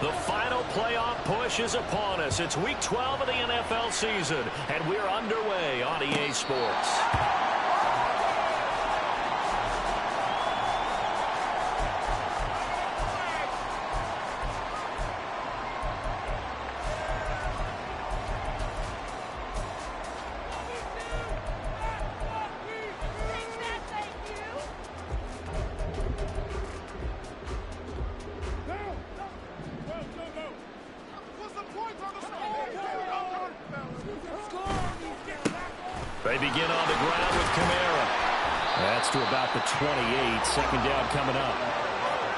The final playoff push is upon us. It's Week 12 of the NFL season, and we're underway on EA Sports. They begin on the ground with Kamara. That's to about the 28. Second down coming up.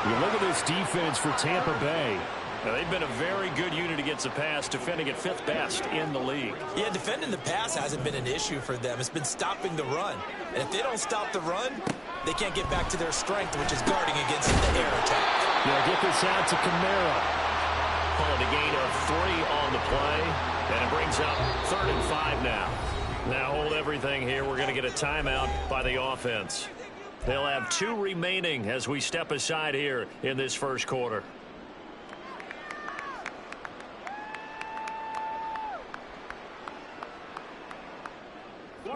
You look at this defense for Tampa Bay. Now, they've been a very good unit against the pass, defending at 5th best in the league. Yeah, defending the pass hasn't been an issue for them. It's been stopping the run. And if they don't stop the run, they can't get back to their strength, which is guarding against the air attack. Yeah, get this out to Kamara. Call it a gain of 3 on the play. And it brings up 3rd and 5 now. Now hold everything here. We're going to get a timeout by the offense. They'll have 2 remaining as we step aside here in this first quarter.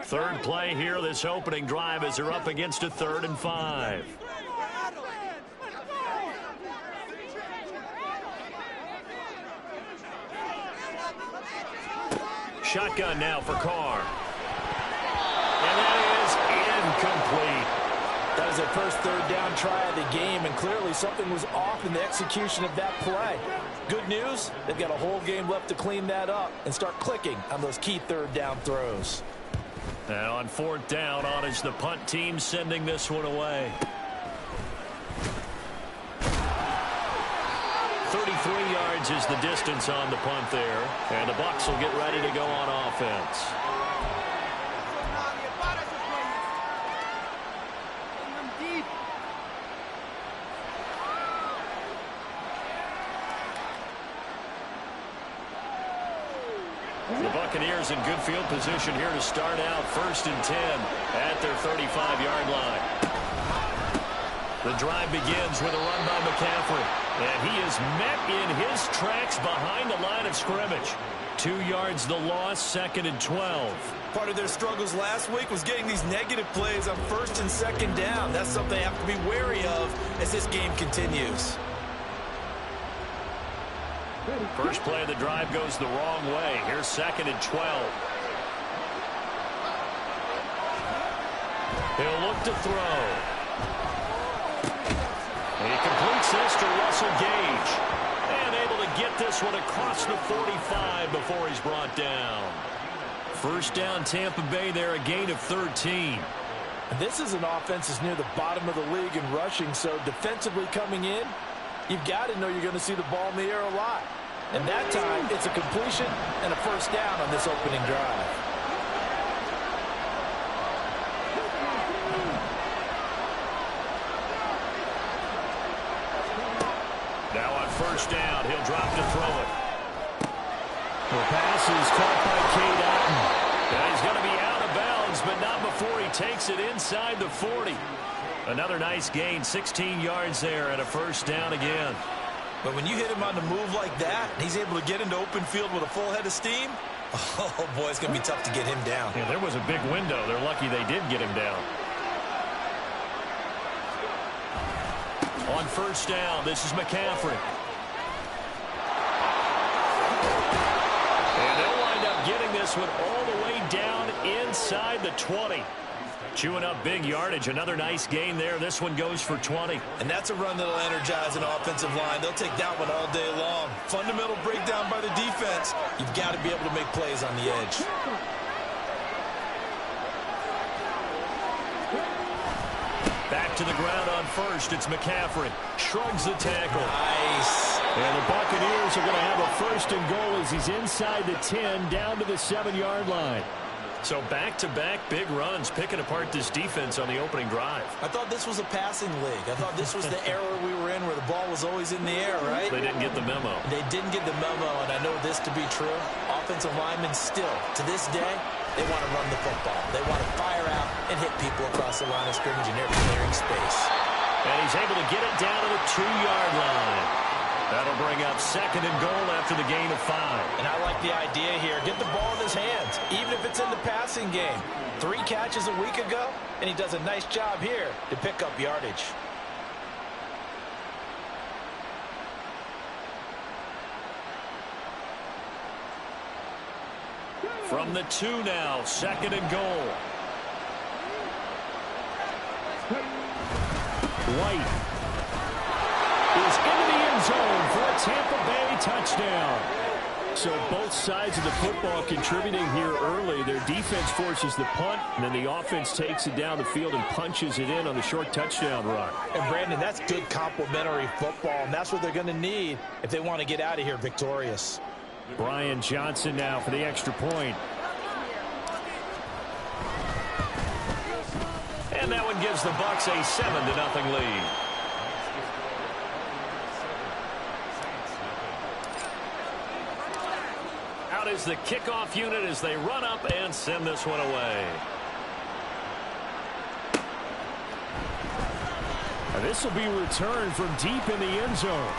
Third play here, this opening drive, as they're up against a 3rd and 5. Shotgun now for Carr. And that is incomplete. That was their first 3rd down try of the game, and clearly something was off in the execution of that play. Good news, they've got a whole game left to clean that up and start clicking on those key 3rd down throws. Now on 4th down, on is the punt team sending this one away. 33 yards is the distance on the punt there. And the Bucs will get ready to go on offense. The Buccaneers in good field position here to start out 1st and 10 at their 35-yard line. The drive begins with a run by McCaffrey. And he is met in his tracks behind the line of scrimmage. 2 yards the loss, 2nd and 12. Part of their struggles last week was getting these negative plays on 1st and 2nd down. That's something they have to be wary of as this game continues. First play of the drive goes the wrong way. Here's 2nd and 12. He'll look to throw. And he completes this to Russell Gage. And able to get this one across the 45 before he's brought down. First down, Tampa Bay there, a gain of 13. And this is an offense that's near the bottom of the league in rushing, so defensively coming in, you've got to know you're going to see the ball in the air a lot. And that time, it's a completion and a first down on this opening drive. Now on first down, he'll drop to throw it. The pass is caught by Cade Otton. And he's going to be out of bounds, but not before he takes it inside the 40. Another nice gain, 16 yards there, and a first down again. But when you hit him on the move like that, and he's able to get into open field with a full head of steam, oh, boy, it's going to be tough to get him down. Yeah, there was a big window. They're lucky they did get him down. On first down, this is McCaffrey. And they'll wind up getting this one all the way down inside the 20. Chewing up big yardage. Another nice gain there. This one goes for 20. And that's a run that'll energize an offensive line. They'll take that one all day long. Fundamental breakdown by the defense. You've got to be able to make plays on the edge. Back to the ground on first. It's McCaffrey. Shrugs the tackle. Nice. And the Buccaneers are going to have a first and goal as he's inside the 10 down to the 7-yard line. So back-to-back big runs, picking apart this defense on the opening drive. I thought this was a passing league. I thought this was the era we were in where the ball was always in the air, right? They didn't get the memo. They didn't get the memo, and I know this to be true. Offensive linemen still, to this day, they want to run the football. They want to fire out and hit people across the line of scrimmage, and they're clearing space. And he's able to get it down to the 2-yard line. That'll bring up second and goal after the gain of 5. And I like the idea here. Get the ball in his hands, even if it's in the passing game. 3 catches a week ago, and he does a nice job here to pick up yardage. From the 2 now, second and goal. White is into the end zone for a Tampa Bay touchdown. So both sides of the football contributing here early. Their defense forces the punt, and then the offense takes it down the field and punches it in on the short touchdown run. And, Brandon, that's good complementary football, and that's what they're going to need if they want to get out of here victorious. Brian Johnson now for the extra point. And that one gives the Bucs a 7-0 lead. Out is the kickoff unit as they run up and send this one away. And this will be returned from deep in the end zone.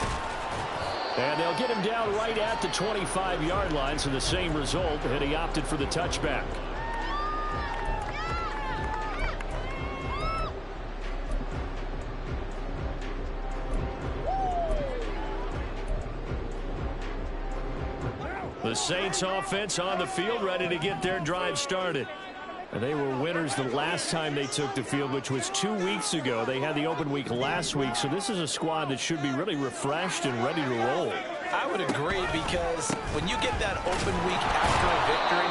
And they'll get him down right at the 25-yard line, so the same result, and he opted for the touchback. The Saints offense on the field, ready to get their drive started. And they were winners the last time they took the field, which was 2 weeks ago. They had the open week last week, so this is a squad that should be really refreshed and ready to roll. I would agree, because when you get that open week after a victory,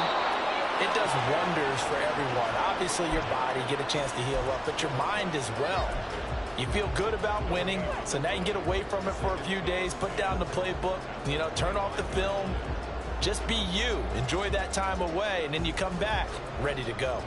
it does wonders for everyone. Obviously, your body, get a chance to heal up, but your mind as well. You feel good about winning, so now you can get away from it for a few days, put down the playbook, turn off the film. Just be you. Enjoy that time away, and then you come back ready to go.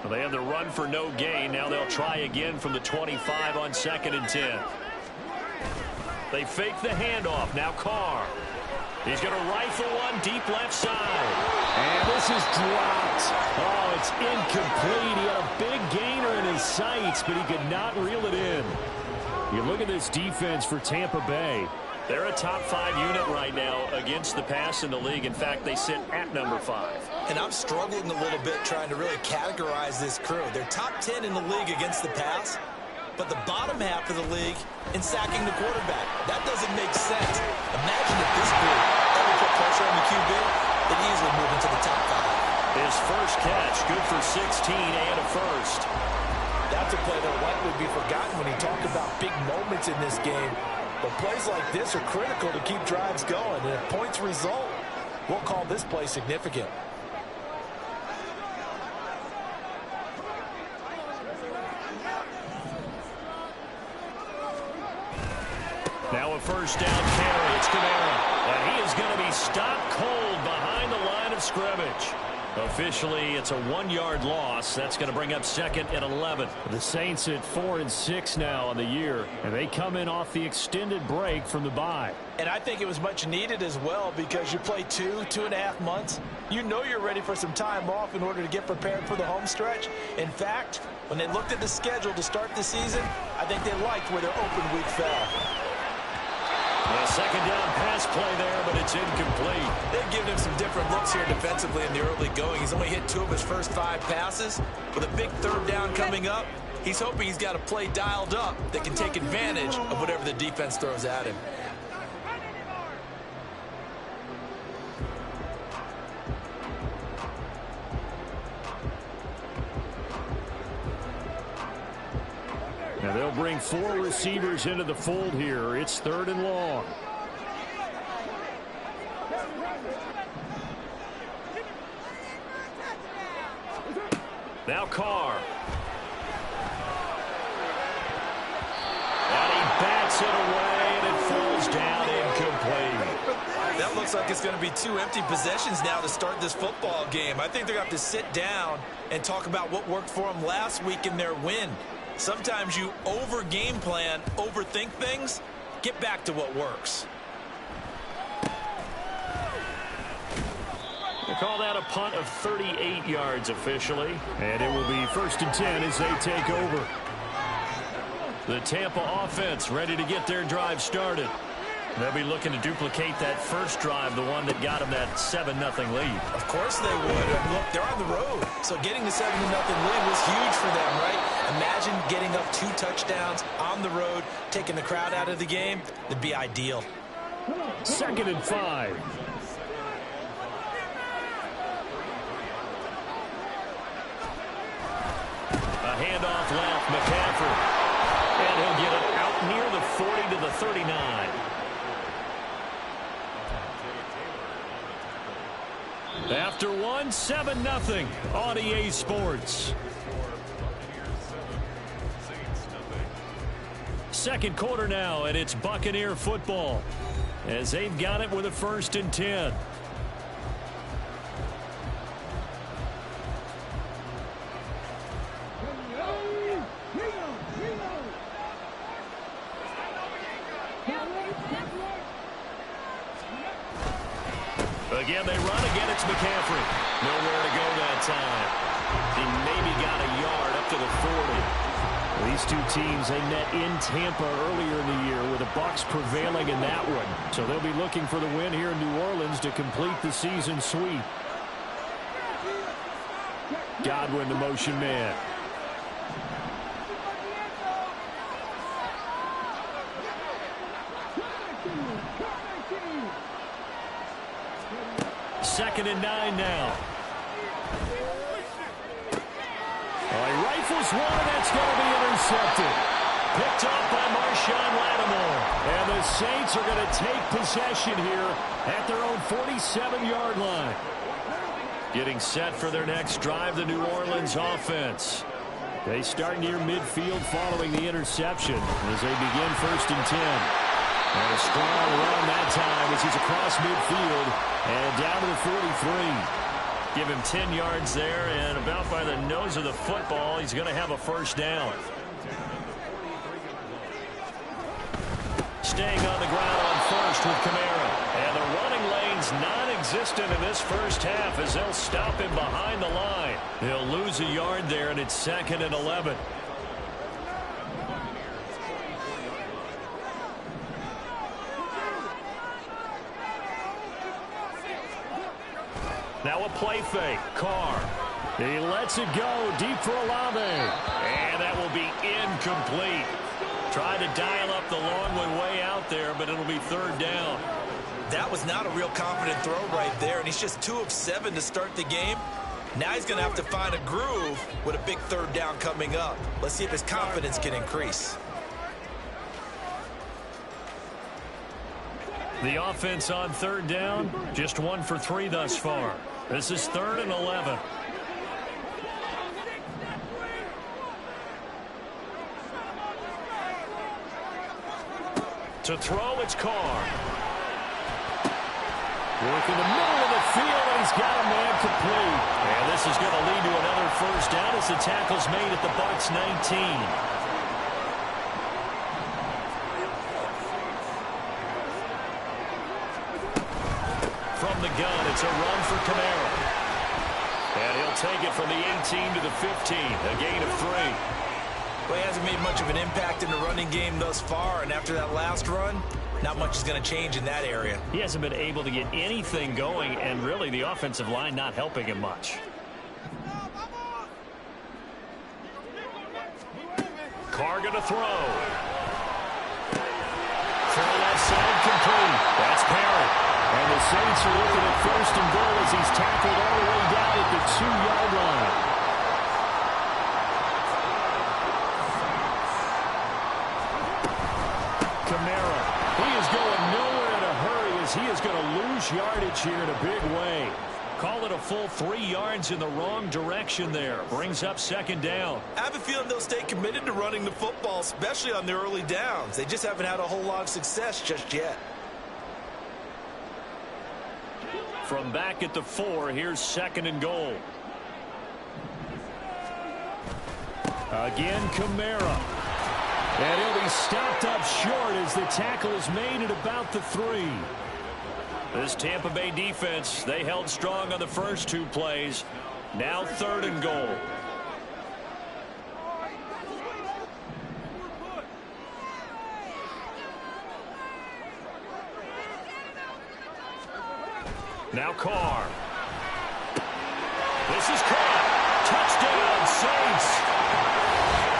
They have the run for no gain. Now they'll try again from the 25 on 2nd and 10. They fake the handoff. Now Carr. He's going to rifle one deep left side. And this is dropped. Oh, it's incomplete. He had a big gainer in his sights, but he could not reel it in. You look at this defense for Tampa Bay. They're a top 5 unit right now against the pass in the league. In fact, they sit at number 5. And I'm struggling a little bit trying to really categorize this crew. They're top 10 in the league against the pass, but the bottom half of the league in sacking the quarterback. That doesn't make sense. Imagine if this group ever put pressure on the QB, they'd easily move into the top 5. His first catch, good for 16 and a first. That's a play that likely would be forgotten when you talk about big moments in this game. But plays like this are critical to keep drives going. And if points result, we'll call this play significant. Now a first down carry. It's Kamara. And he is going to be stopped cold behind the line of scrimmage. Officially, it's a 1-yard loss. That's going to bring up 2nd and 11. The Saints at 4-6 now on the year, and they come in off the extended break from the bye. And I think it was much needed as well, because you play 2.5 months. You know you're ready for some time off in order to get prepared for the home stretch. In fact, when they looked at the schedule to start the season, I think they liked where their open week fell. A second down pass play there, but it's incomplete. They've given him some different looks here defensively in the early going. He's only hit 2 of his first 5 passes. With a big 3rd down coming up, he's hoping he's got a play dialed up that can take advantage of whatever the defense throws at him. Now they'll bring 4 receivers into the fold here. It's 3rd and long. Now Carr. And he bats it away, and it falls down incomplete. That looks looks like it's going to be 2 empty possessions now to start this football game. I think they're going to have to sit down and talk about what worked for them last week in their win. Sometimes you over-game plan, overthink things. Get back to what works. They call that a punt of 38 yards officially. And it will be 1st and 10 as they take over. The Tampa offense ready to get their drive started. They'll be looking to duplicate that first drive, the one that got them that 7-0 lead. Of course they would. And look, they're on the road. So getting the 7-0 lead was huge for them, right? Imagine getting up 2 touchdowns on the road, taking the crowd out of the game. That'd be ideal. 2nd and 5. A handoff left, McCaffrey. And he'll get it out near the 40 to the 39. After 1, 7-0 on EA Sports. Second quarter now, and it's Buccaneer football as they've got it with a 1st and 10. Again, they run. Again, it's McCaffrey. Nowhere to go that time. He maybe got a yard up to the 40. These two teams, they met in Tampa earlier in the year with the Bucs prevailing in that one. So they'll be looking for the win here in New Orleans to complete the season sweep. Godwin, the motion man. Second and 9 now. He rifles one, and that's going to be intercepted. Picked up by Marshawn Lattimore. And the Saints are going to take possession here at their own 47-yard line. Getting set for their next drive, the New Orleans offense. They start near midfield following the interception as they begin 1st and 10. And a strong run that time as he's across midfield and down to the 43. Give him 10 yards there, and about by the nose of the football, he's going to have a 1st down. Staying on the ground on 1st with Kamara. And the running lane's non-existent in this first half as they'll stop him behind the line. He'll lose a yard there, and it's 2nd and 11. Now a play fake. Carr. He lets it go deep for Olave. And that will be incomplete. Tried to dial up the long one way out there, but it'll be 3rd down. That was not a real confident throw right there, and he's just 2 of 7 to start the game. Now he's going to have to find a groove with a big 3rd down coming up. Let's see if his confidence can increase. The offense on 3rd down, just 1 for 3 thus far. This is 3rd and 11. To throw, it's Carr. Work in the middle of the field, and he's got a man complete. And this is going to lead to another 1st down as the tackle's made at the Bucs 19. From the gun, it's a run for Kamara. And he'll take it from the 18 to the 15, a gain of 3. Well, he hasn't made much of an impact in the running game thus far, and after that last run, not much is going to change in that area. He hasn't been able to get anything going, and really the offensive line not helping him much. Carr going to throw. Throw left side complete. That's Parrott. And the Saints are looking at 1st and goal as he's tackled all the way down at the 2-yard line. Kamara, he is going nowhere in a hurry as he is going to lose yardage here in a big way. Call it a full 3 yards in the wrong direction there. Brings up 2nd down. I have a feeling they'll stay committed to running the football, especially on the early downs. They just haven't had a whole lot of success just yet. From back at the 4, here's 2nd and goal. Again, Kamara. And he'll be stopped up short as the tackle is made at about the 3. This Tampa Bay defense, they held strong on the first 2 plays. Now 3rd and goal. Now Carr. This is caught. Touchdown, Saints.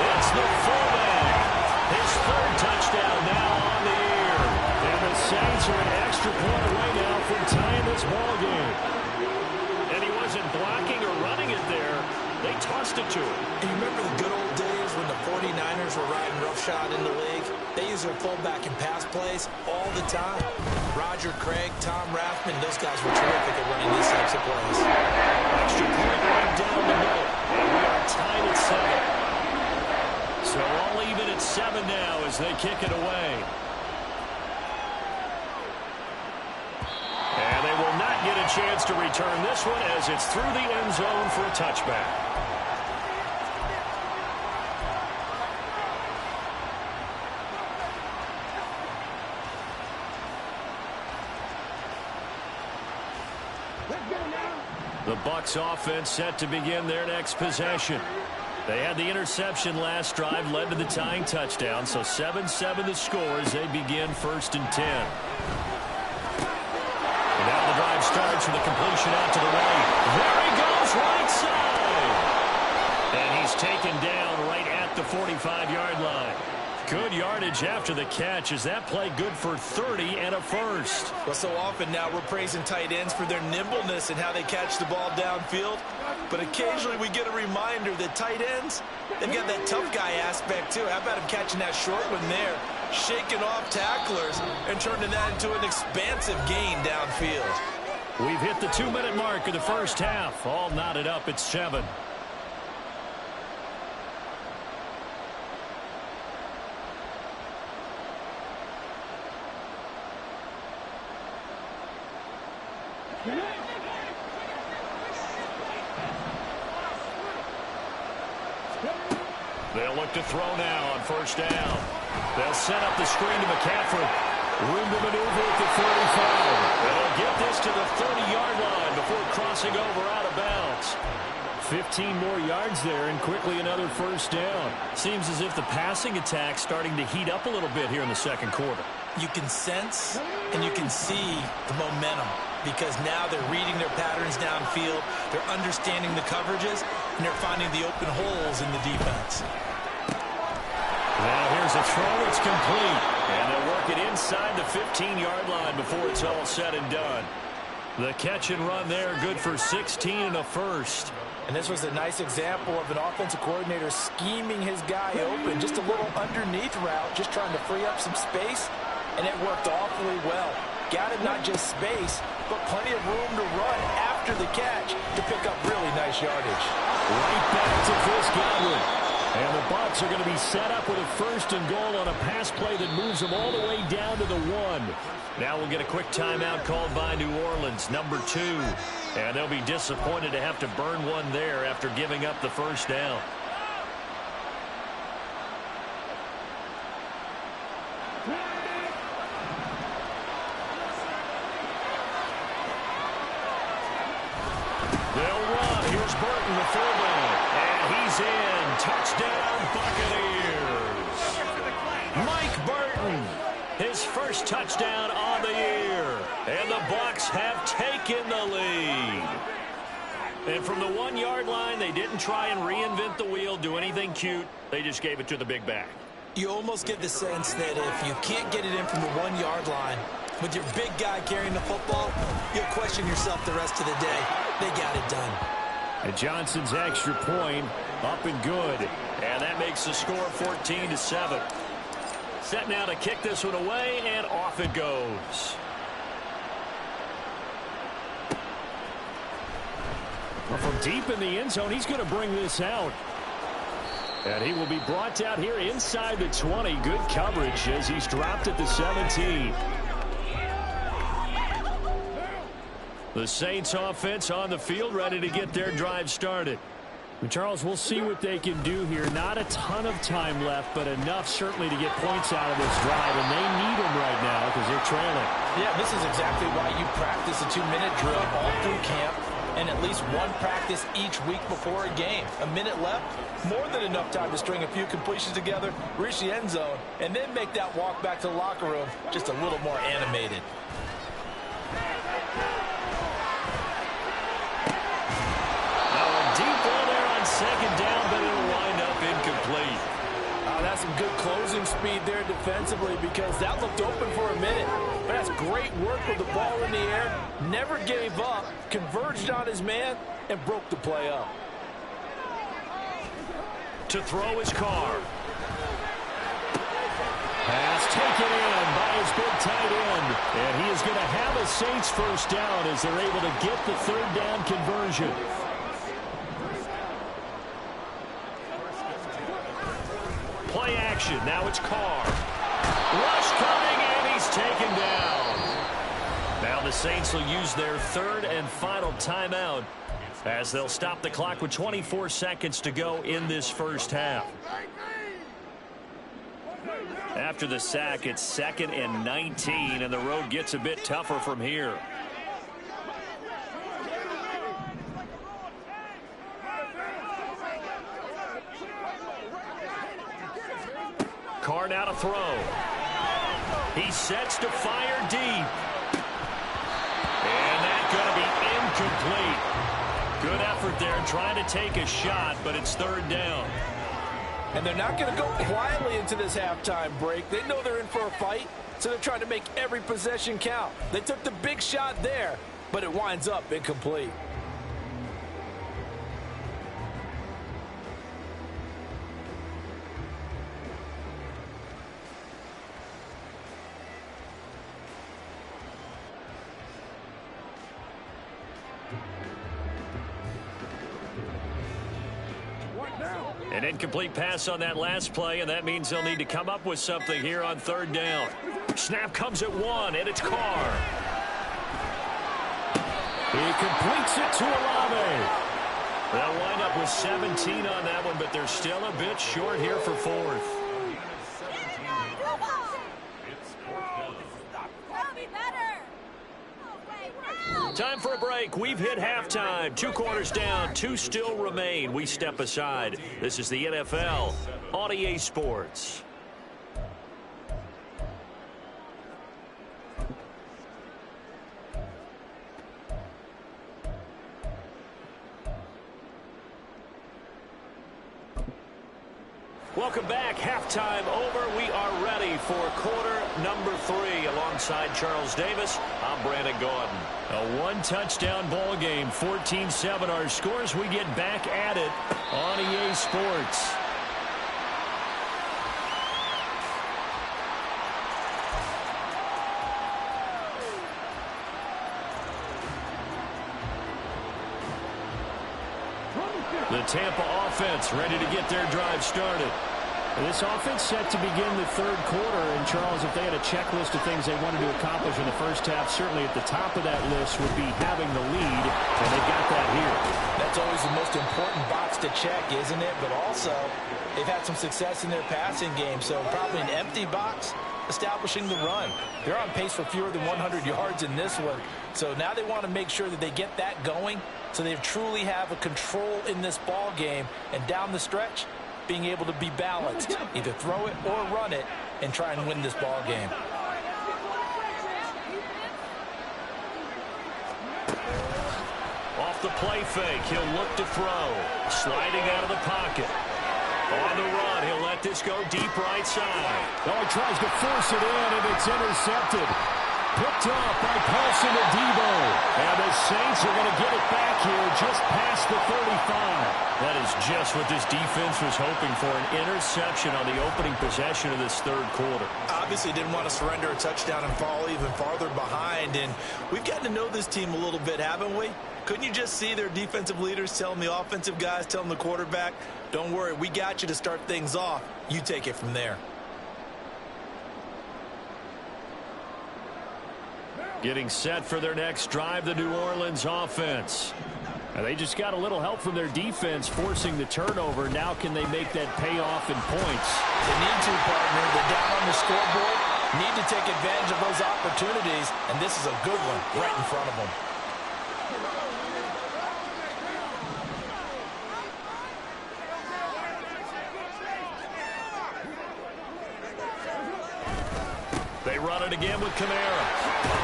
It's the fullback. His 3rd touchdown now on the year. And the Saints are an extra point away now from tying this ball game. And he wasn't blocking or running it there. They tossed it to him. You remember the good old days when the 49ers were riding roughshod in the league? They use their fullback in pass plays all the time. Roger Craig, Tom Rathman, those guys were terrific at running these types of plays. Extra point right down the middle. And we are tied at 7. So all even at 7 now as they kick it away. And they will not get a chance to return this one as it's through the end zone for a touchback. The Bucs offense set to begin their next possession. They had the interception last drive, led to the tying touchdown, so 7-7 the score as they begin 1st and 10. And now the drive starts with a completion out to the right. There he goes, right side. And he's taken down right at the 45-yard line. Good yardage after the catch. Is that play good for 30 and a first? Well, so often now we're praising tight ends for their nimbleness and how they catch the ball downfield. But occasionally we get a reminder that tight ends, they've got that tough guy aspect too. How about him catching that short one there, shaking off tacklers and turning that into an expansive gain downfield? We've hit the 2-minute mark of the first half. All knotted up at 7. They'll look to throw now on 1st down. They'll set up the screen to McCaffrey. Room to maneuver at the 35. They'll get this to the 30-yard line before crossing over out of bounds. 15 more yards there and quickly another 1st down. Seems as if the passing attack's starting to heat up a little bit here in the 2nd quarter. You can sense and you can see the momentum because now they're reading their patterns downfield, they're understanding the coverages, and they're finding the open holes in the defense. Now here's a throw. It's complete. And they'll work it inside the 15-yard line before it's all said and done. The catch and run there, good for 16 and a first. And this was a nice example of an offensive coordinator scheming his guy open. Just a little underneath route, just trying to free up some space. And it worked awfully well. Got it not just space, but plenty of room to run after the catch to pick up really nice yardage. Right back to Chris Godwin. And the Bucs are going to be set up with a 1st and goal on a pass play that moves them all the way down to the 1. Now we'll get a quick timeout called by New Orleans, number 2. And they'll be disappointed to have to burn one there after giving up the 1st down. They'll run. Here's Burton, the fullback. And he's in. Touchdown, Buccaneers. Mike Burton, his 1st touchdown on the year. And the Bucs have taken the lead. And from the 1-yard line, they didn't try and reinvent the wheel, do anything cute. They just gave it to the big back. You almost get the sense that if you can't get it in from the 1-yard line, with your big guy carrying the football, you'll question yourself the rest of the day. They got it done. And Johnson's extra point up and good. And that makes the score 14-7. Set now to kick this one away, and off it goes. Well, from deep in the end zone, he's going to bring this out. And he will be brought out here inside the 20. Good coverage as he's dropped at the 17. The Saints offense on the field, ready to get their drive started. And Charles, we'll see what they can do here. Not a ton of time left, but enough certainly to get points out of this drive, and they need them right now because they're trailing. Yeah, this is exactly why you practice a 2-minute drill all through camp and at least one practice each week before a game. A minute left, more than enough time to string a few completions together, reach the end zone, and then make that walk back to the locker room just a little more animated. Second down, but it'll wind up incomplete. That's some good closing speed there defensively because that looked open for a minute. But that's great work with the ball in the air. Never gave up, converged on his man, and broke the play up. To throw his car. Pass taken in by his big tight end. And he is going to have a Saints first down as they're able to get the third down conversion. Play action. Now it's Carr. Rush coming, and he's taken down. Now the Saints will use their third and final timeout as they'll stop the clock with 24 seconds to go in this first half. After the sack, it's 2nd and 19, and the road gets a bit tougher from here. Carr now to throw. He sets to fire deep. And that's going to be incomplete. Good effort there trying to take a shot, but it's third down. And they're not going to go quietly into this halftime break. They know they're in for a fight, so they're trying to make every possession count. They took the big shot there, but it winds up incomplete. An incomplete pass on that last play, and that means they'll need to come up with something here on third down. Snap comes at 1, and it's Carr. He completes it to Olave. They'll wind up with 17 on that one, but they're still a bit short here for fourth. Time for a break. We've hit halftime. 2 quarters down, 2 still remain. We step aside. This is the NFL on EA Sports. Welcome back. Halftime over. We are ready for quarter number 3. Alongside Charles Davis, I'm Brandon Gaudin. A 1-touchdown ball game, 14-7 our scores. We get back at it on EA Sports. The Tampa offense ready to get their drive started. This offense set to begin the third quarter, and Charles, if they had a checklist of things they wanted to accomplish in the first half, certainly at the top of that list would be having the lead, and they got that here. That's always the most important box to check, isn't it? But also, they've had some success in their passing game, so probably an empty box establishing the run. They're on pace for fewer than 100 yards in this one, so now they want to make sure that they get that going so they truly have a control in this ball game, and down the stretch, being able to be balanced, either throw it or run it, and try and win this ball game. Off the play fake, he'll look to throw. Sliding out of the pocket. On the run, he'll let this go deep right side. Oh, he tries to force it in, and it's intercepted. Picked up by Paulson Adebo. And the Saints are going to get it back here just past the 35. That is just what this defense was hoping for, an interception on the opening possession of this third quarter. Obviously didn't want to surrender a touchdown and fall even farther behind, and we've gotten to know this team a little bit, haven't we? Couldn't you just see their defensive leaders telling the offensive guys, telling the quarterback, don't worry, we got you to start things off. You take it from there. Getting set for their next drive, the New Orleans offense. They just got a little help from their defense forcing the turnover. Now can they make that pay off in points? They need to, partner. They're down on the scoreboard. Need to take advantage of those opportunities, and this is a good one right in front of them. They run it again with Kamara.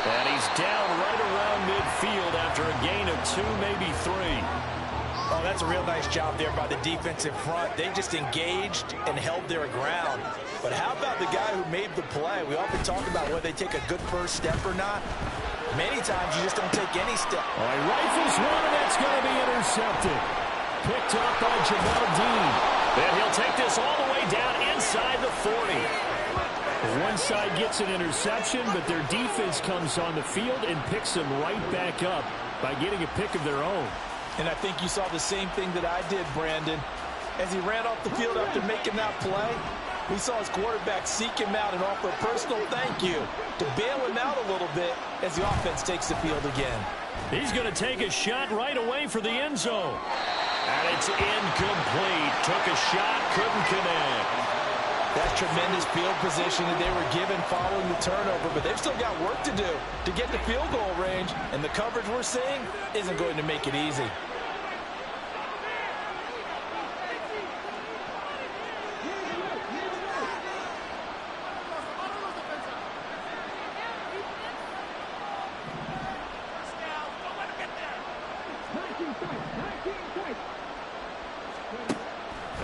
And he's down right around midfield after a gain of 2, maybe 3. Oh, that's a real nice job there by the defensive front. They just engaged and held their ground. But how about the guy who made the play? We often talk about whether they take a good first step or not. Many times you just don't take any step. Oh, he rifles one, and that's going to be intercepted. Picked up by Jamel Dean. And he'll take this all the way down inside the 40. One side gets an interception, but their defense comes on the field and picks them right back up by getting a pick of their own. And I think you saw the same thing that I did, Brandon. As he ran off the field after making that play, we saw his quarterback seek him out and offer a personal thank you to bail him out a little bit as the offense takes the field again. He's going to take a shot right away for the end zone. And it's incomplete. Took a shot, couldn't connect. That's tremendous field position that they were given following the turnover, but they've still got work to do to get to field goal range, and the coverage we're seeing isn't going to make it easy.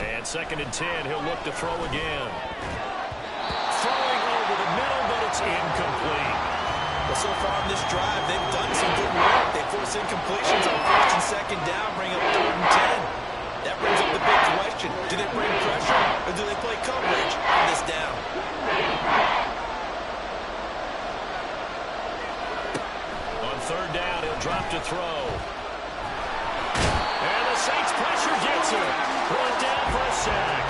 And 2nd and 10, he'll look to throw again. Throwing over the middle, but it's incomplete. Well, so far in this drive, they've done some good work. They force incompletions on 1st and 2nd down, bring up 3rd and 10. That brings up the big question. Do they bring pressure, or do they play coverage on this down? On 3rd down, he'll drop to throw. And the Saints pressure gets him. Brought down for a sack.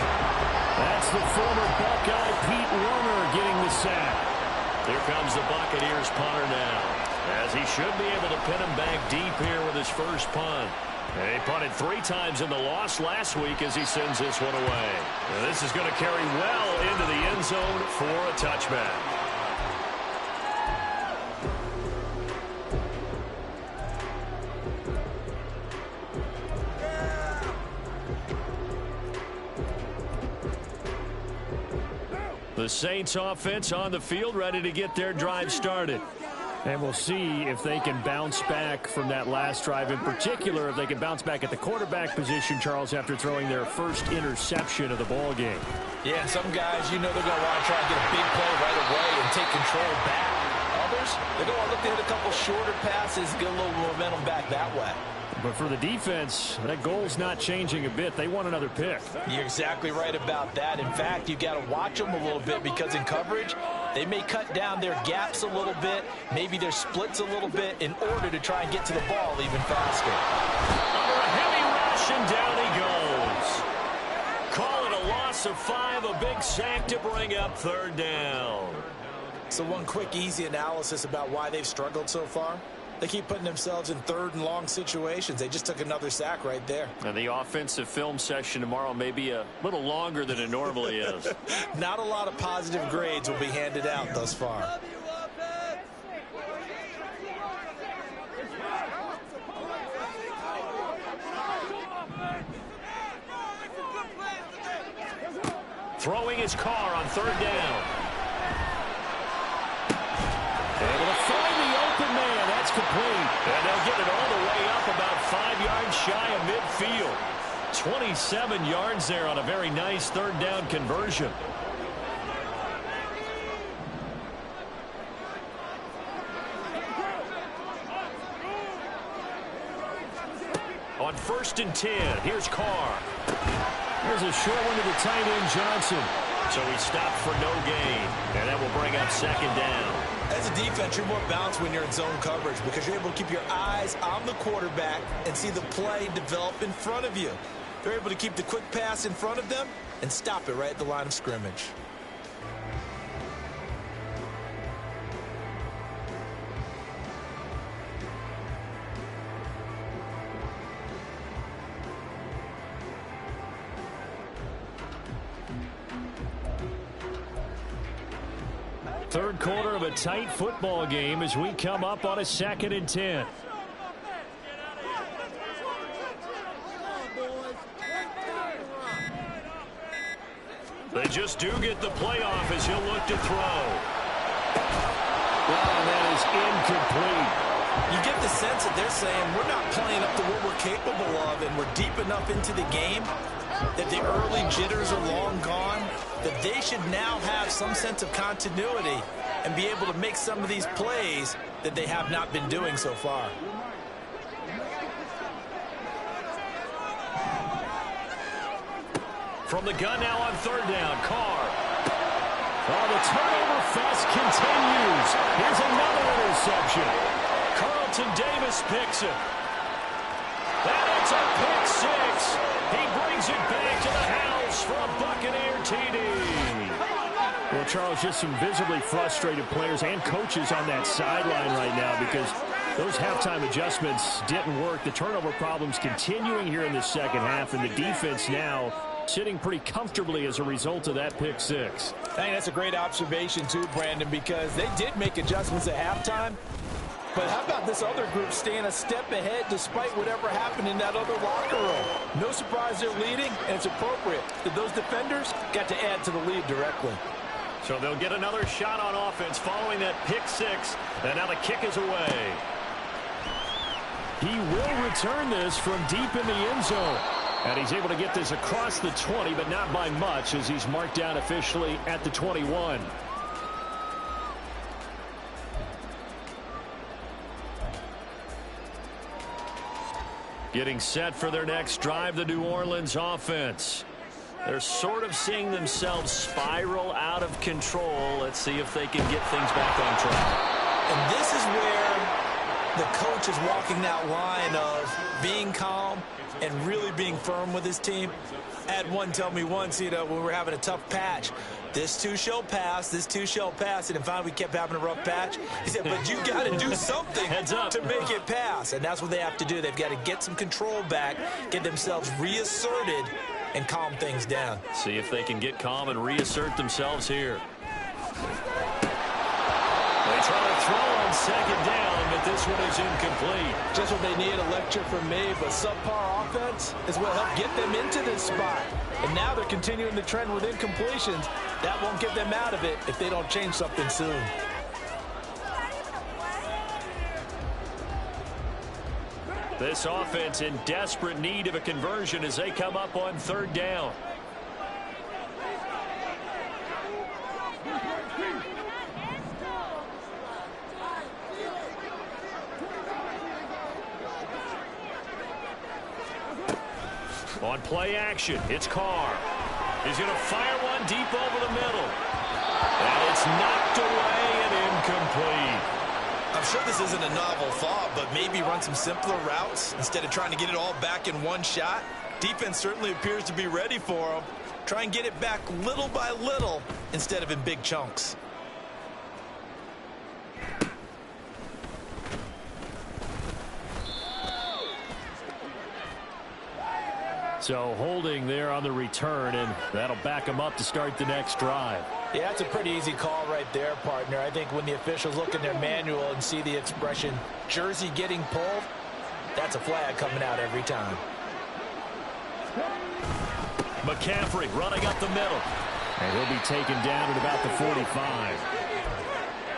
That's the former Buckeye Pete Werner getting the sack. Here comes the Buccaneers punter now, as he should be able to pin him back deep here with his first punt. And he punted 3 times in the loss last week as he sends this one away. And this is going to carry well into the end zone for a touchback. The Saints offense on the field, ready to get their drive started. And we'll see if they can bounce back from that last drive. In particular, if they can bounce back at the quarterback position, Charles, after throwing their first interception of the ball game. Yeah, some guys, you know they're going to want to try and get a big play right away and take control back. Others, they're going to look to hit a couple shorter passes, get a little momentum back that way. But for the defense, that goal's not changing a bit. They want another pick. You're exactly right about that. In fact, you've got to watch them a little bit because in coverage, they may cut down their gaps a little bit, maybe their splits a little bit in order to try and get to the ball even faster. Under a heavy rush, and down he goes. Call it a loss of 5, a big sack to bring up 3rd down. So one quick, easy analysis about why they've struggled so far. They keep putting themselves in 3rd and long situations. They just took another sack right there. And the offensive film session tomorrow may be a little longer than it normally is. Not a lot of positive grades will be handed out thus far. Throwing his car on 3rd down. Able to find the open man. That's complete. And they'll get it all the way up about 5 yards shy of midfield. 27 yards there on a very nice 3rd down conversion. On 1st and 10, here's Carr. There's a short one to the tight end, Johnson. So he stopped for no gain, and that will bring up 2nd down. As a defense, you're more balanced when you're in zone coverage because you're able to keep your eyes on the quarterback and see the play develop in front of you. They're able to keep the quick pass in front of them and stop it right at the line of scrimmage. Third quarter of a tight football game as we come up on a 2nd and 10. They just do get the playoff as he'll look to throw. Well, that is incomplete. You get the sense that they're saying we're not playing up to what we're capable of, and we're deep enough into the game that the early jitters are long gone, that they should now have some sense of continuity and be able to make some of these plays that they have not been doing so far. From the gun now on 3rd down, Carr. Oh, the turnover fest continues. Here's another interception. Carlton Davis picks it. And it's a pick 6. He brings it back to the house for a Buccaneer TD. Well, Charles, just some visibly frustrated players and coaches on that sideline right now because those halftime adjustments didn't work. The turnover problems continuing here in the second half, and the defense now sitting pretty comfortably as a result of that pick 6. I think that's a great observation too, Brandon, because they did make adjustments at halftime. But how about this other group staying a step ahead despite whatever happened in that other locker room? No surprise they're leading, and it's appropriate that those defenders got to add to the lead directly. So they'll get another shot on offense following that pick 6, and now the kick is away. He will return this from deep in the end zone. And he's able to get this across the 20, but not by much as he's marked down officially at the 21. Getting set for their next drive, the New Orleans offense. They're sort of seeing themselves spiral out of control. Let's see if they can get things back on track. And this is where the coach is walking that line of being calm and really being firm with his team. I had one tell me once, when we were having a tough patch, this too shall pass, this too shall pass, and finally we kept having a rough patch. He said, but you got to do something to make it pass, and that's what they have to do. They've got to get some control back, get themselves reasserted, and calm things down. See if they can get calm and reassert themselves here. They try to throw on 2nd down, but this one is incomplete. Just what they need, a lecture from me, but subpar offense is what helped get them into this spot. And now they're continuing the trend with incompletions. That won't get them out of it if they don't change something soon. This offense in desperate need of a conversion as they come up on 3rd down. On play action, it's Carr. He's going to fire one deep over the middle. And it's knocked away and incomplete. I'm sure this isn't a novel thought, but maybe run some simpler routes instead of trying to get it all back in one shot. Defense certainly appears to be ready for them. Try and get it back little by little instead of in big chunks. So holding there on the return, and that'll back them up to start the next drive. Yeah, that's a pretty easy call right there, partner. I think when the officials look in their manual and see the expression jersey getting pulled, that's a flag coming out every time. McCaffrey running up the middle. And he'll be taken down at about the 45.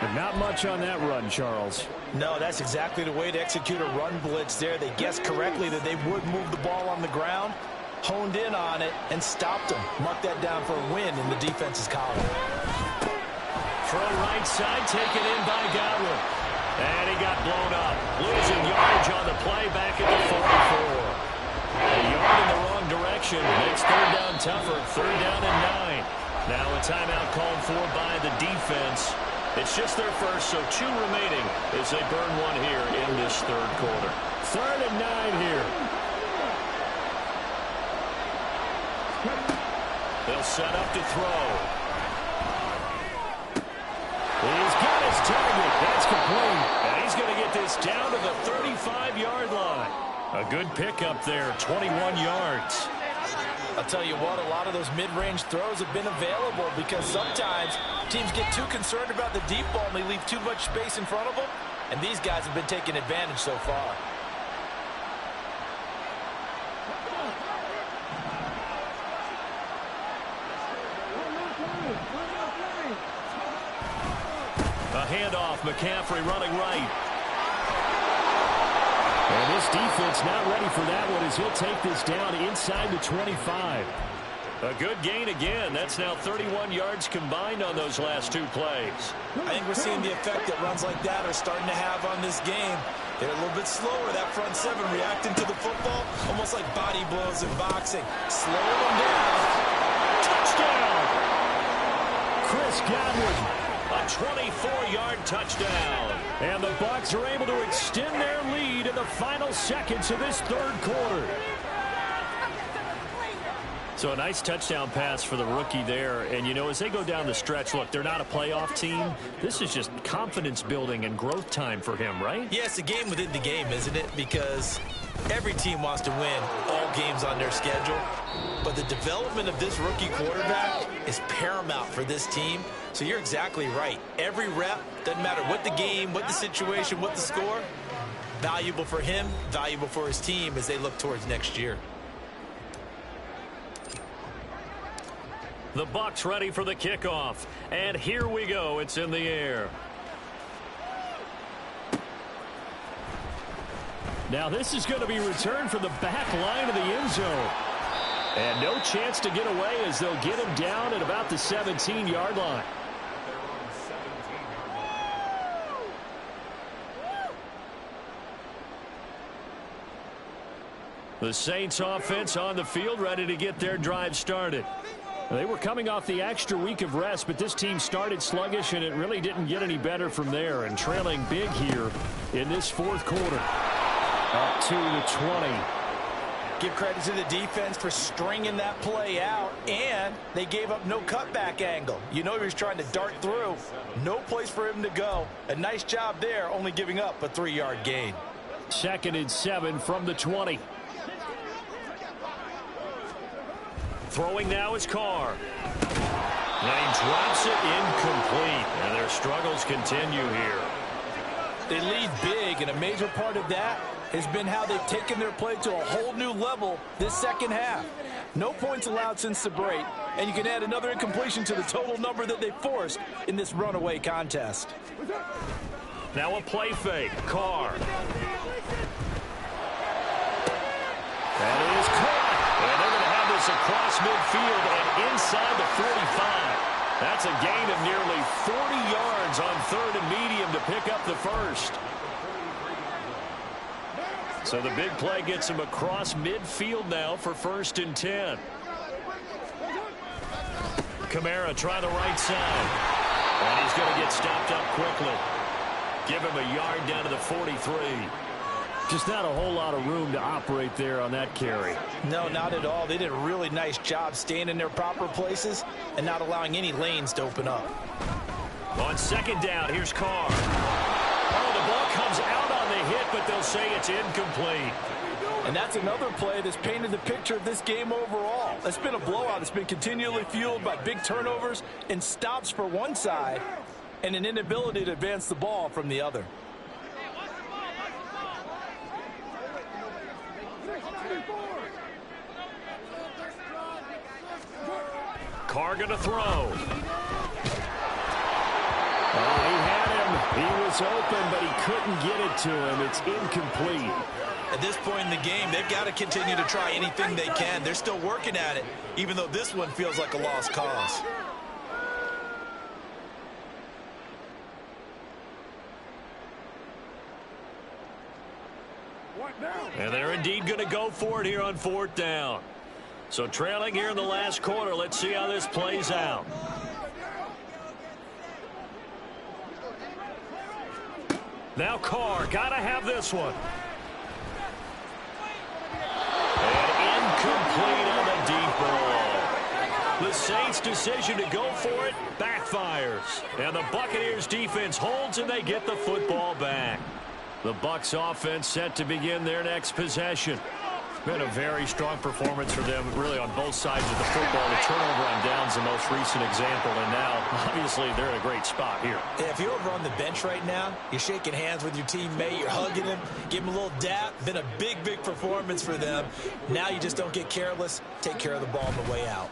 But not much on that run, Charles. No, that's exactly the way to execute a run blitz there. They guessed correctly that they would move the ball on the ground, honed in on it, and stopped them. Mark that down for a win in the defense's column. Throw right side, taken in by Godwin. And he got blown up. Losing yardage on the play back at the 44. A yard in the wrong direction makes 3rd down tougher. 3rd down and 9. Now a timeout called for by the defense. It's just their first, so 2 remaining as they burn one here in this 3rd quarter. 3rd and 9 here. They'll set up to throw. He's got his target. That's complete. And he's going to get this down to the 35-yard line. A good pickup there, 21 yards. I'll I'll tell you what, a lot of those mid-range throws have been available because sometimes teams get too concerned about the deep ball and they leave too much space in front of them, and these guys have been taking advantage so far. A handoff, McCaffrey running right. And this defense not ready for that one as he'll take this down inside the 25. A good gain again. That's now 31 yards combined on those last two plays. I think we're seeing the effect that runs like that are starting to have on this game. They're a little bit slower, that front seven, reacting to the football, almost like body blows in boxing. Slow them down. Touchdown! Chris Godwin. A 24-yard touchdown. And the Bucs are able to extend their lead in the final seconds of this third quarter. So a nice touchdown pass for the rookie there. And, you know, as they go down the stretch, look, they're not a playoff team. This is just confidence building and growth time for him, right? Yeah, it's a game within the game, isn't it? Because every team wants to win all games on their schedule. But the development of this rookie quarterback is paramount for this team. So you're exactly right. Every rep, doesn't matter what the game, what the situation, what the score, valuable for him, valuable for his team as they look towards next year. The Bucs ready for the kickoff. And here we go. It's in the air. Now this is going to be returned from the back line of the end zone. And no chance to get away as they'll get him down at about the 17-yard line. The Saints offense on the field, ready to get their drive started. They were coming off the extra week of rest, but this team started sluggish, and it really didn't get any better from there. And trailing big here in this fourth quarter. Up to the 20. Give credit to the defense for stringing that play out, and they gave up no cutback angle. You know he was trying to dart through. No place for him to go. A nice job there, only giving up a 3-yard gain. 2nd and 7 from the 20. Throwing now is Carr. And he drops it incomplete. And their struggles continue here. They lead big, and a major part of that has been how they've taken their play to a whole new level this second half. No points allowed since the break, and you can add another incompletion to the total number that they forced in this runaway contest. Now a play fake. Carr. That is caught. And they're going to have this across midfield and inside the 45. That's a gain of nearly 40 yards on 3rd and medium to pick up the first. So the big play gets him across midfield now for 1st and 10. Kamara try the right side. And he's going to get stopped up quickly. Give him a yard down to the 43. Just not a whole lot of room to operate there on that carry. No, not at all. They did a really nice job staying in their proper places and not allowing any lanes to open up. On 2nd down, here's Carr. Oh, the ball comes out on the hit, but they'll say it's incomplete. And that's another play that's painted the picture of this game overall. It's been a blowout. It's been continually fueled by big turnovers and stops for one side and an inability to advance the ball from the other. Carr going to throw. Oh, he had him. He was open, but he couldn't get it to him. It's incomplete. At this point in the game, they've got to continue to try anything they can. They're still working at it, even though this one feels like a lost cause. And they're indeed going to go for it here on 4th down. So trailing here in the last quarter, let's see how this plays out. Now Carr, got to have this one. And incomplete on the deep ball. The Saints' decision to go for it backfires. And the Buccaneers defense holds and they get the football back. The Bucs offense set to begin their next possession. Been a very strong performance for them, really, on both sides of the football. The turnover on downs, the most recent example, and now, obviously, they're in a great spot here. Yeah, if you're over on the bench right now, you're shaking hands with your teammate, you're hugging him, give him a little dap. Been a big, big performance for them. Now you just don't get careless. Take care of the ball on the way out.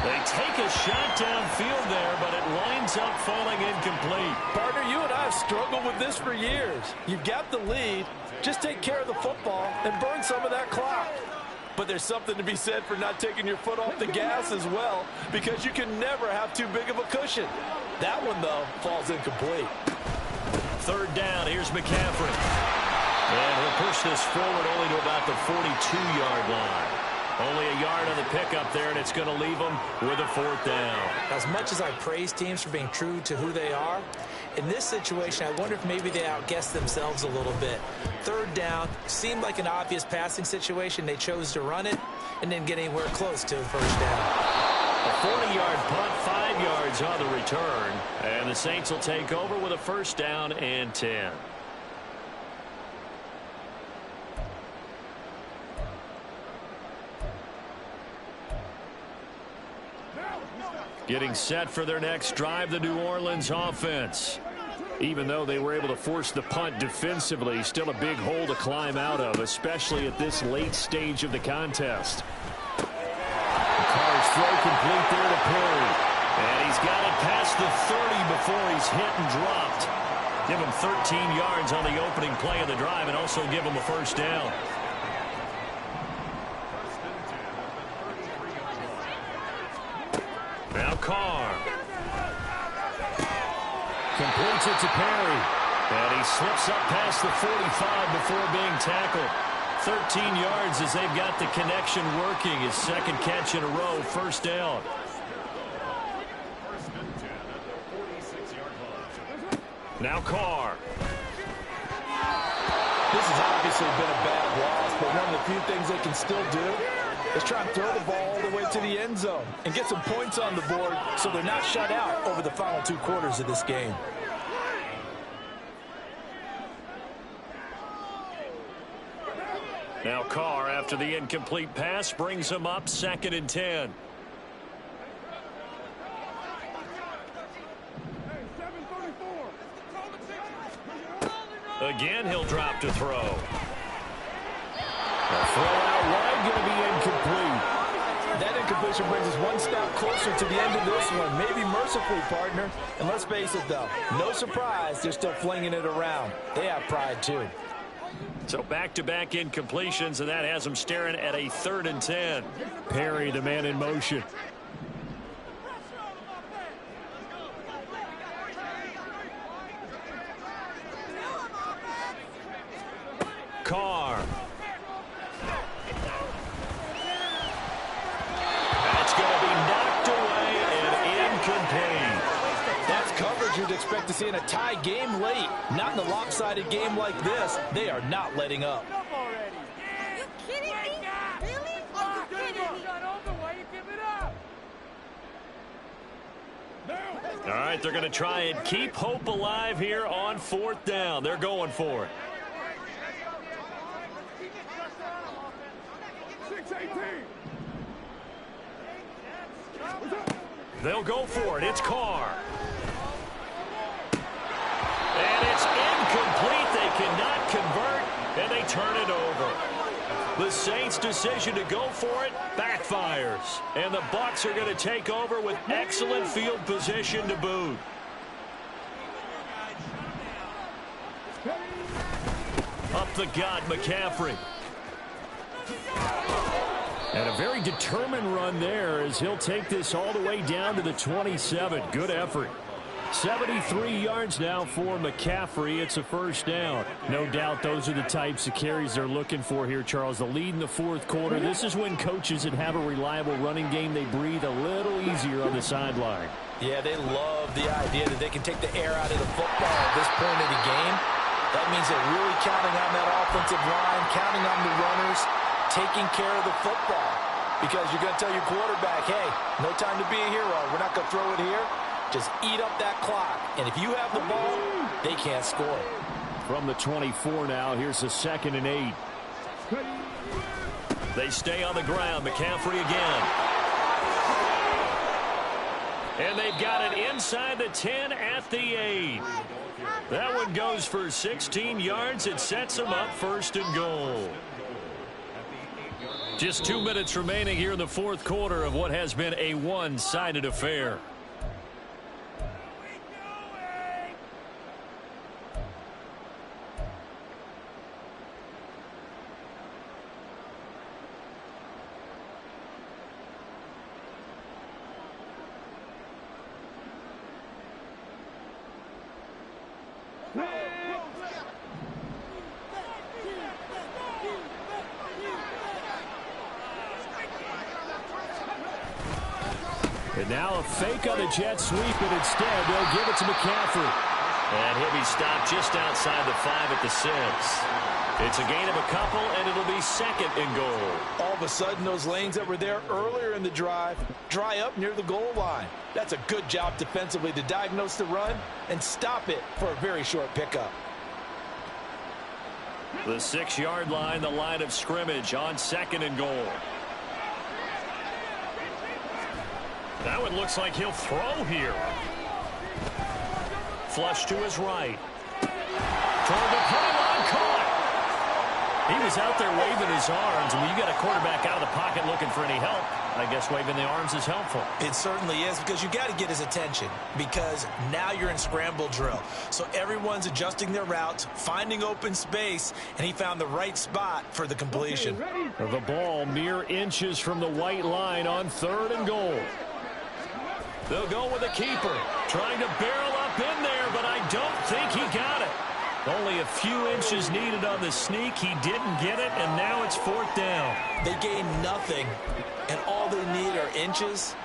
They take a shot downfield there, but it winds up falling incomplete. Partner, you and I have struggled with this for years. You've got the lead. Just take care of the football and burn some of that clock. But there's something to be said for not taking your foot off the gas as well, because you can never have too big of a cushion. That one, though, falls incomplete. Third down, here's McCaffrey. And he'll push this forward only to about the 42-yard line. Only a yard on the pickup there, and it's going to leave them with a fourth down. As much as I praise teams for being true to who they are, in this situation, I wonder if maybe they outguessed themselves a little bit. Third down seemed like an obvious passing situation. They chose to run it and didn't get anywhere close to the first down. A 40-yard punt, 5 yards on the return, and the Saints will take over with a first down and 10. Getting set for their next drive, the New Orleans offense. Even though they were able to force the punt defensively, still a big hole to climb out of, especially at this late stage of the contest. Carr's throw complete there to Perry. And he's got it past the 30 before he's hit and dropped. Give him 13 yards on the opening play of the drive and also give him a first down. Now Carr. Completes it to Perry. And he slips up past the 45 before being tackled. 13 yards as they've got the connection working. His second catch in a row, first down. Now Carr. This has obviously been a bad loss, but one of the few things they can still do is try and throw the ball all the way to the end zone and get some points on the board so they're not shut out over the final 2 quarters of this game. Now Carr, after the incomplete pass, brings him up 2nd and 10. Again, he'll drop to throw. The throw out wide going to be incomplete. That incompletion brings us one step closer to the end of this one. Maybe mercifully, partner. And let's face it, though, no surprise, they're still flinging it around. They have pride, too. So back-to-back incompletions, and that has them staring at a 3rd and 10. Perry, the man in motion. Carr. That's going to be knocked away and incomplete. That's coverage you'd expect to see in a tie game late. Not in a lopsided game like this. They are not letting up. Are you kidding me? Really? Are you kidding me? All right, they're going to try and keep hope alive here on 4th down. They're going for it. They'll go for it. It's Carr. And it's incomplete. They cannot convert, and they turn it over. The Saints' decision to go for it backfires. And the Bucs are going to take over with excellent field position to boot. Up the gut, McCaffrey. And a very determined run there as he'll take this all the way down to the 27. Good effort. 73 yards now for McCaffrey. It's a first down. No doubt those are the types of carries they're looking for here, Charles. The lead in the 4th quarter. This is when coaches that have a reliable running game, they breathe a little easier on the sideline. Yeah, they love the idea that they can take the air out of the football at this point of the game. That means they're really counting on that offensive line, counting on the runners, taking care of the football. Because you're going to tell your quarterback, hey, no time to be a hero. We're not going to throw it here. Just eat up that clock. And if you have the ball, they can't score. From the 24 now, here's the 2nd and 8. They stay on the ground. McCaffrey again. And they've got it inside the 10 at the 8. That one goes for 16 yards. It sets them up 1st and goal. Just 2 minutes remaining here in the 4th quarter of what has been a one-sided affair. And now a fake on the jet sweep, and instead they'll give it to McCaffrey. And he'll be stopped just outside the 5 at the 6. It's a gain of a couple, and it'll be 2nd and goal. All of a sudden, those lanes that were there earlier in the drive dry up near the goal line. That's a good job defensively to diagnose the run and stop it for a very short pickup. The 6-yard line, the line of scrimmage on 2nd and goal. That one looks like he'll throw here. Flush to his right. Toward the pylon, caught. He was out there waving his arms. And when you got a quarterback out of the pocket looking for any help, I guess waving the arms is helpful. It certainly is, because you got to get his attention, because now you're in scramble drill. So everyone's adjusting their routes, finding open space, and he found the right spot for the completion. The ball mere inches from the white line on 3rd and goal. They'll go with a keeper, trying to barrel up in there, but I don't think he got it. Only a few inches needed on the sneak. He didn't get it, and now it's 4th down. They gain nothing, and all they need are inches.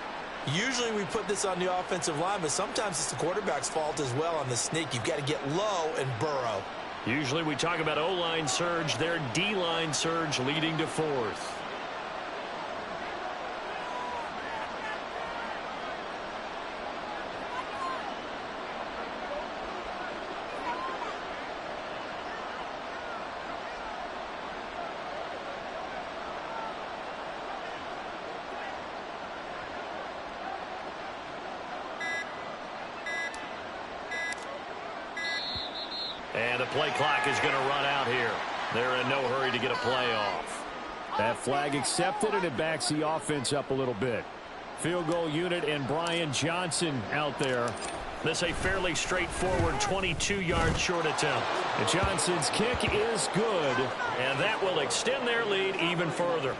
Usually we put this on the offensive line, but sometimes it's the quarterback's fault as well on the sneak. You've got to get low and burrow. Usually we talk about O-line surge, their D-line surge leading to 4th. And the play clock is going to run out here. They're in no hurry to get a play off. That flag accepted, and it backs the offense up a little bit. Field goal unit and Brian Johnson out there. This a fairly straightforward 22-yard short attempt. And Johnson's kick is good. And that will extend their lead even further.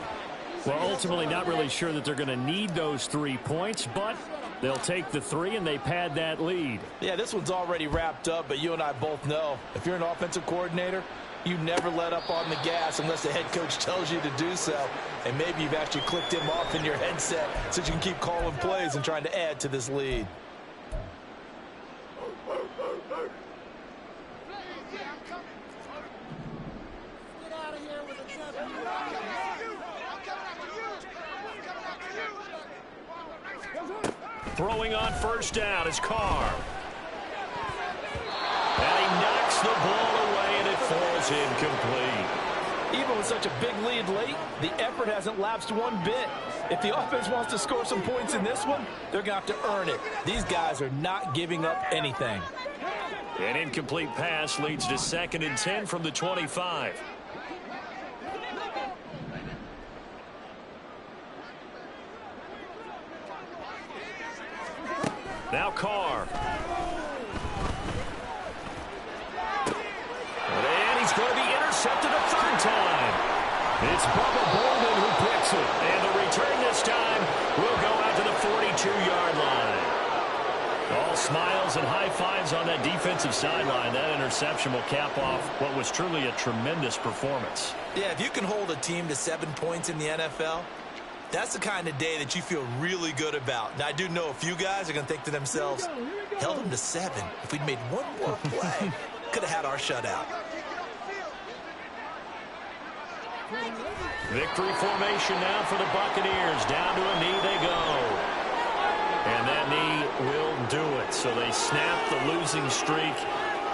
Well, ultimately not really sure that they're going to need those 3 points, but they'll take the 3 and they pad that lead. Yeah, this one's already wrapped up, but you and I both know if you're an offensive coordinator, you never let up on the gas unless the head coach tells you to do so. And maybe you've actually clicked him off in your headset so you can keep calling plays and trying to add to this lead. Throwing on 1st down is Carr. And he knocks the ball away, and it falls incomplete. Even with such a big lead late, the effort hasn't lapsed one bit. If the offense wants to score some points in this one, they're going to have to earn it. These guys are not giving up anything. An incomplete pass leads to 2nd and 10 from the 25. Now Carr. And he's going to be intercepted a 3rd time. It's Bubba Bolden who picks it. And the return this time will go out to the 42-yard line. All smiles and high fives on that defensive sideline. That interception will cap off what was truly a tremendous performance. Yeah, if you can hold a team to 7 points in the NFL, that's the kind of day that you feel really good about. Now, I do know a few guys are going to think to themselves, held them to 7. If we'd made one more play, could have had our shutout. Victory formation now for the Buccaneers. Down to a knee they go. And that knee will do it. So they snap the losing streak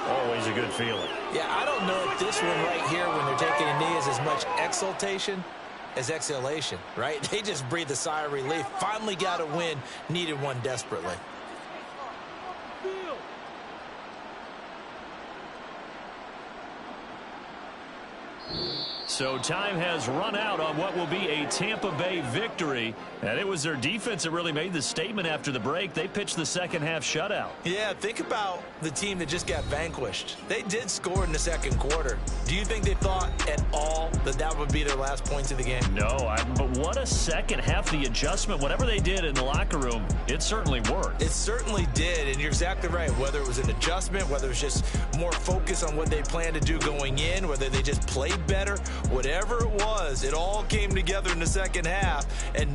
Always a good feeling. Yeah, I don't know if this one right here, when they're taking a knee, is as much exultation as exhalation, right? They just breathe a sigh of relief. Finally got a win, needed one desperately. So time has run out on what will be a Tampa Bay victory. And it was their defense that really made the statement after the break. They pitched the second half shutout. Yeah, think about the team that just got vanquished. They did score in the second quarter. Do you think they thought at all that that would be their last points of the game? No, but what a second half. The adjustment, whatever they did in the locker room, it certainly worked. It certainly did, and you're exactly right. Whether it was an adjustment, whether it was just more focus on what they planned to do going in, whether they just played better, whatever it was, it all came together in the second half. And